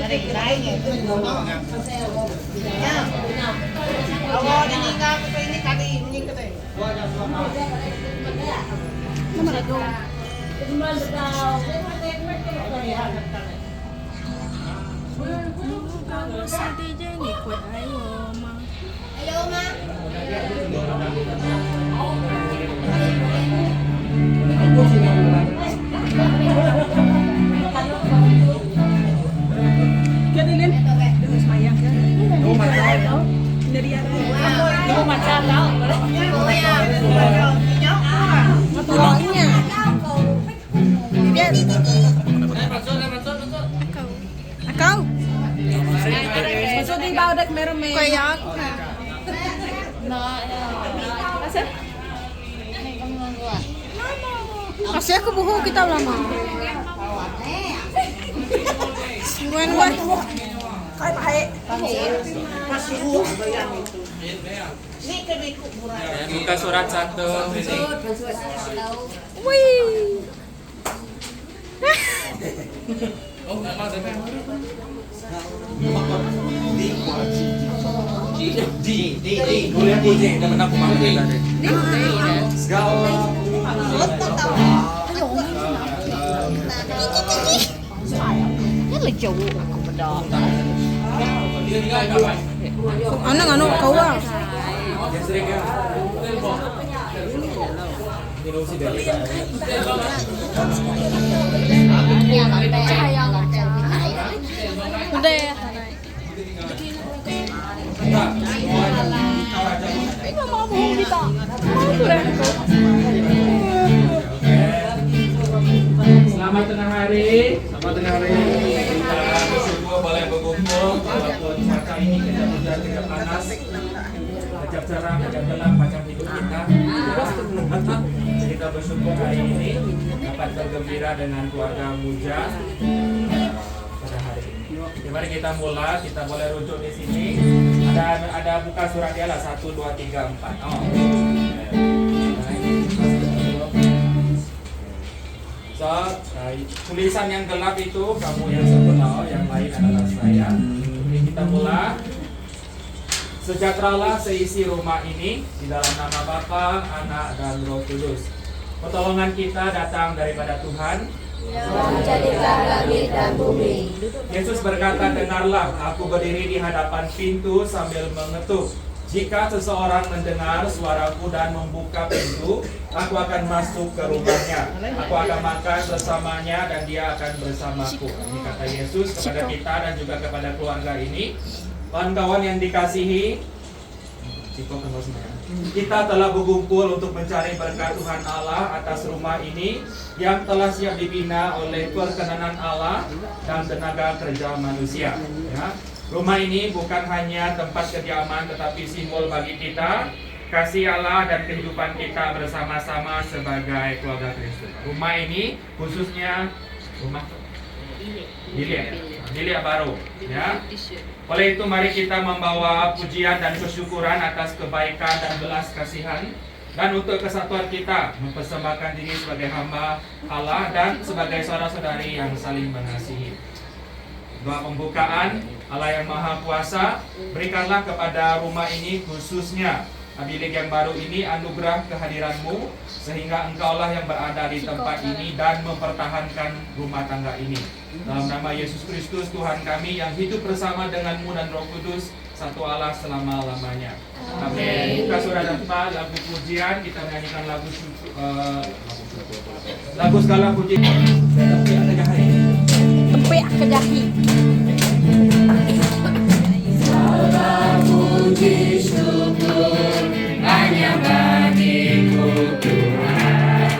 lain itu. Ya. Awal ini enggak ini kali ini kata. Nomor itu. Kalau sedih je ngikut ayo ma. Ayo ma. Kadilin. Terus mayang kan. Oh macam. Dari ada. Oh macam tau. Matulongnya. Dia Kau. Masuk di bawah dek merah-merah. kayak Masuk. kasih aku buku kita lama. Wan. Kayak baik. Masih buku yang itu. Ini kebiku murah. Buka surat 1 ini. Wih. Kuliah di udah menang pemakai tadi. Rất là chủ aku pedok. Ano kau ah. Udah ya. Ini mau bohong kita. Selamat tengah hari. Selamat tengah hari. Kita bersyukur boleh berkumpul walaupun cuaca ini kejap panas, kejap cerah, kejap gelap macam hidup kita. Kita bersyukur hari ini dapat bergembira dengan keluarga Muja pada hari ini. Mari kita mulai, kita boleh rujuk di sini. Ada buka surat dia lah 1, 2, 3, 4. Oh. So, tulisan yang gelap itu kamu yang sebelah, yang lain adalah saya. Jadi kita mulai. Sejahteralah seisi rumah ini di dalam nama Bapa, Anak, dan Roh Kudus. Pertolongan kita datang daripada Tuhan. Menjadikan langit dan bumi. Yesus berkata, dengarlah, aku berdiri di hadapan pintu sambil mengetuk. Jika seseorang mendengar suaraku dan membuka pintu, aku akan masuk ke rumahnya. Aku akan makan bersamanya dan dia akan bersamaku. Ini kata Yesus kepada kita dan juga kepada keluarga ini. Kawan-kawan yang dikasihi, kita telah berkumpul untuk mencari berkat Tuhan Allah atas rumah ini yang telah siap dibina oleh perkenanan Allah dan tenaga kerja manusia. Ya. Rumah ini bukan hanya tempat kediaman tetapi simbol bagi kita kasih Allah dan kehidupan kita bersama-sama sebagai keluarga Kristus. Rumah ini khususnya rumah Dilia baru, ya. Oleh itu mari kita membawa pujian dan kesyukuran atas kebaikan dan belas kasihan dan untuk kesatuan kita mempersembahkan diri sebagai hamba Allah dan sebagai saudara-saudari yang saling mengasihi. Doa pembukaan, Allah yang Maha Kuasa, berikanlah kepada rumah ini khususnya bilik yang baru ini anugerah kehadiran-Mu sehingga Engkaulah yang berada di tempat ini dan mempertahankan rumah tangga ini. Dalam nama Yesus Kristus Tuhan kami yang hidup bersama dengan-Mu dan Roh Kudus, satu Allah selama-lamanya. Amin. Buka surat 4, lagu pujian, kita menyanyikan lagu segala puji. Tempek ke jahi. Segala puji syukur hanya bagiku Tuhan,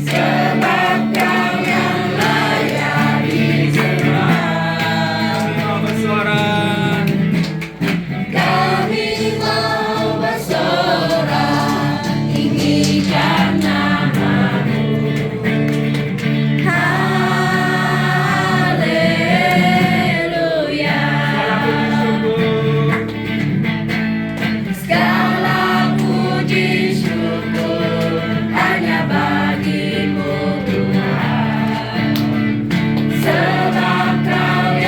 sebab Kau yang layak disembah. Bersorak. Kami mau bersorak tinggikan nama-Mu. Haleluya. Segala puji syukur hanya bagimu Tuhan, sebab Kau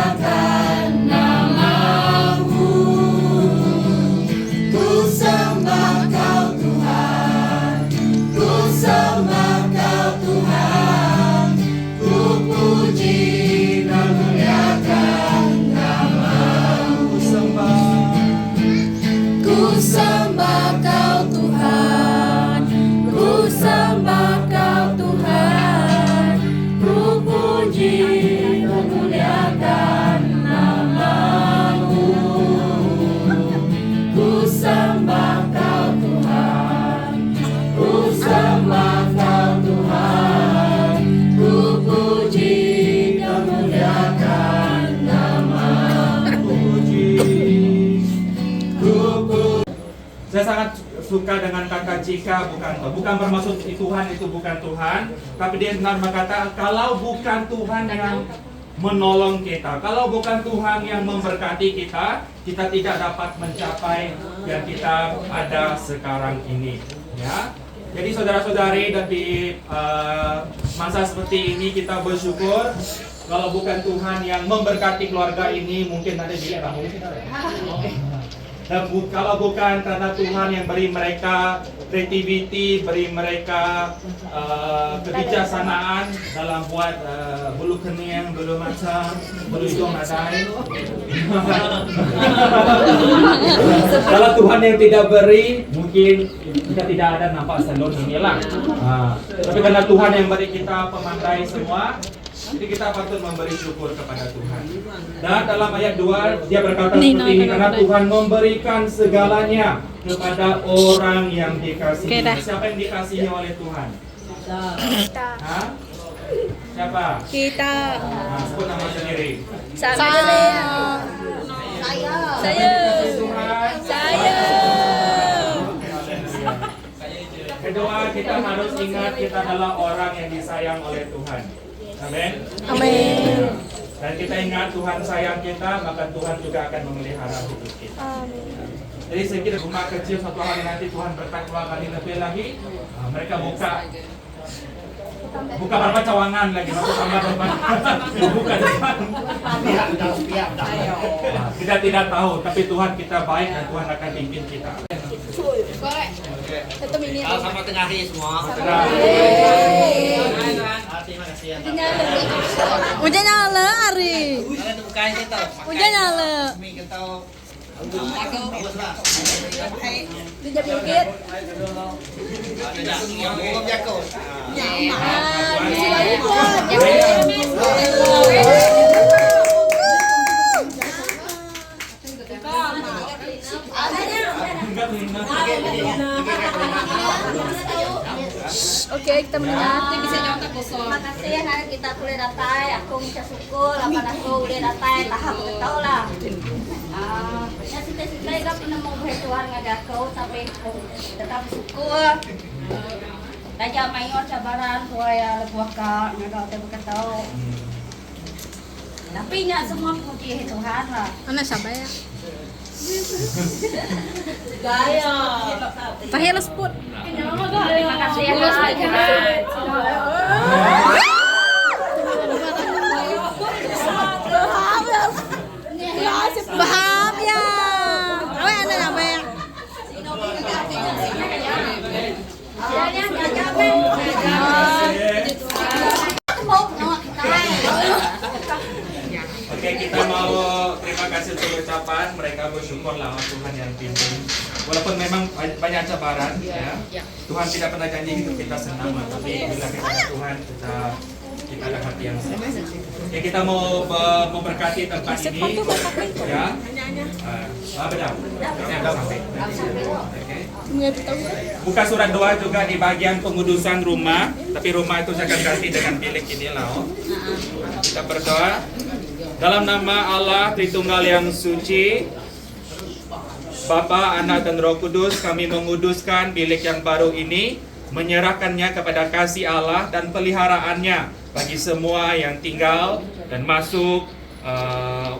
muliakan nama-Mu. Ku sembah Kau Tuhan, ku sembah Kau Tuhan, ku puji dan muliakan nama-Mu. Ku sembah Kau Tuhan, ku sembah Kau Tuhan, ku puji dan muliakan nama-Mu. Ku sembah Kau Tuhan, ku sembah Kau Tuhan, ku puji dan muliakan nama-Mu. Saya sangat suka dengan kata jika bukan bermaksud Tuhan itu bukan Tuhan, tapi dia benar berkata kalau bukan Tuhan yang menolong kita, kalau bukan Tuhan yang memberkati kita, kita tidak dapat mencapai yang kita ada sekarang ini. Ya, jadi saudara-saudari, dan di masa seperti ini kita bersyukur. Kalau bukan Tuhan yang memberkati keluarga ini, mungkin ada di bangun kita. Dan kalau bukan karena Tuhan yang beri mereka creativity, beri mereka kebijaksanaan dalam buat bulu kening, bulu mata, bulu hidung nadai. Kalau Tuhan yang tidak beri, mungkin kita tidak ada nampak salon inilah. Tapi karena Tuhan yang beri kita pemandai semua, jadi kita patut memberi syukur kepada Tuhan. Dan dalam ayat 2 dia berkata seperti ini, karena Tuhan memberikan segalanya kepada orang yang dikasihi. Siapa yang dikasihi oleh Tuhan? Kita. Hah? Siapa? Kita. Sebut nama sendiri. Saya. Tuhan. Kedua, kita harus ingat kita adalah orang yang disayang oleh Tuhan. Amin. Amin. Dan kita ingat Tuhan sayang kita, maka Tuhan juga akan memelihara hidup kita. Amin. Jadi saya kira rumah kecil suatu hari nanti Tuhan bertakwa kali lebih lagi, mereka buka berapa cawangan lagi, tambah buka depan. Kita tidak tahu, tapi Tuhan kita baik dan Tuhan akan pimpin kita. Tetap ini. Sama tengahi semua. Terima kasih ya. Hujan nyala Ari. Kalian tuh bukain kita. Hujan nyala. Kami kita bagus lah. Dijak dikit. Ada yang mau jago. Oke, kita menikmati. Makasih ya karena kita kuliah datai, aku minta syukur, lapan aku udah datai, tahap tahu lah. Ya cita-cita juga pernah mau bertuan ngajak kau, tapi tetap syukur. Raja mayor cabaran, ya lebuah kau, ngajak aku berkataau. Tapi nggak semua puji Tuhan lah. Anak siapa ya? Gaya. Tahil spot. Terima kasih ya Kak. Baham ya. Awak anak apa ya? Oke, kita mau terima kasih untuk ucapan mereka bersyukur lah Tuhan yang pimpin. Walaupun memang banyak cabaran, ya. Tuhan tidak pernah janji hidup kita senang, tapi bila kita ada Tuhan kita ada hati yang senang. Oke, kita mau memberkati tempat ini, ya. Benar. Ini ada sampai. Oke. Buka surat doa juga di bagian pengudusan rumah, tapi rumah itu saya akan ganti dengan bilik ini lah. Kita berdoa. Dalam nama Allah Tritunggal yang suci, Bapa, Anak, dan Roh Kudus, kami menguduskan bilik yang baru ini, menyerahkannya kepada kasih Allah dan peliharaannya bagi semua yang tinggal dan masuk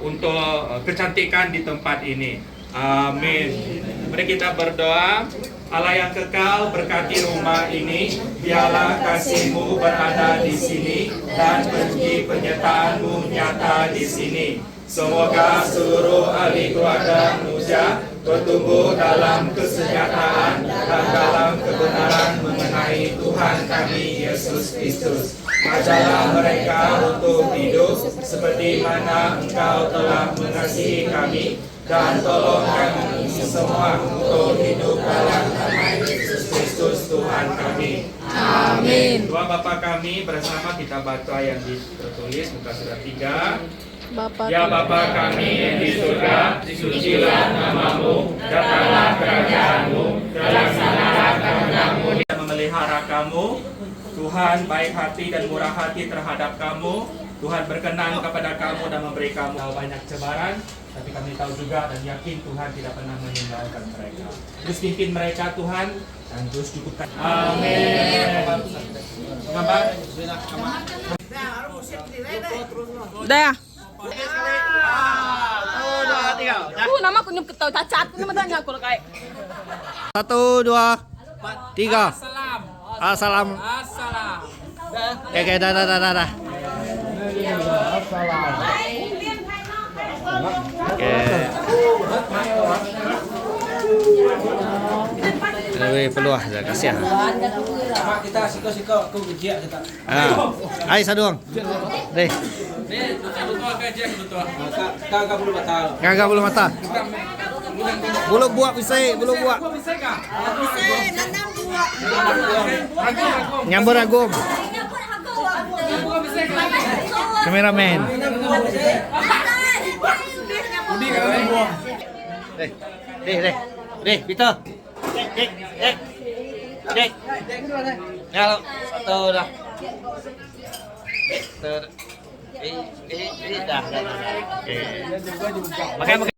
untuk kecantikan di tempat ini. Amin. Mari kita berdoa. Allah yang kekal, berkati rumah ini, biarlah kasih-Mu berada di sini dan bagi penyertaan-Mu nyata di sini. Semoga seluruh ahli keluarga manusia bertumbuh dalam kesejahteraan dan dalam kebenaran mengenai Tuhan kami Yesus Kristus. Ajarlah mereka untuk hidup seperti mana Engkau telah mengasihi kami, dan tolong kami semua untuk hidup dalam nama Yesus Kristus Tuhan kami. Amin. Doa Bapa kami bersama kita baca yang tertulis muka surat 3. Ya Bapa kami yang di surga, disucilah namamu, datanglah kerajaanmu, terlaksanalah kehendakmu dan memelihara kamu. Tuhan baik hati dan murah hati terhadap kamu. Tuhan berkenan kepada kamu dan memberi kamu banyak cebaran. Tapi kami tahu juga dan yakin Tuhan tidak pernah meninggalkan mereka. Terus pimpin mereka Tuhan dan terus cukupkan. Amin. Dah. Nama aku nyup ketau cacat, ini matanya aku kayak. 1, 2, 3. Assalam. Oke, dah. Oke. Lebih peluah, kasih ya. Kita siko-siko aku gejek kita. Ayo saduang. Deh. Kagak belum batal. Kagak belum mata. Belum buat bisa, belum buat. Nyambur agum. Kameramen. Deh, Peter. Dek. Halo, satu dah. Dah. Oke. Makan.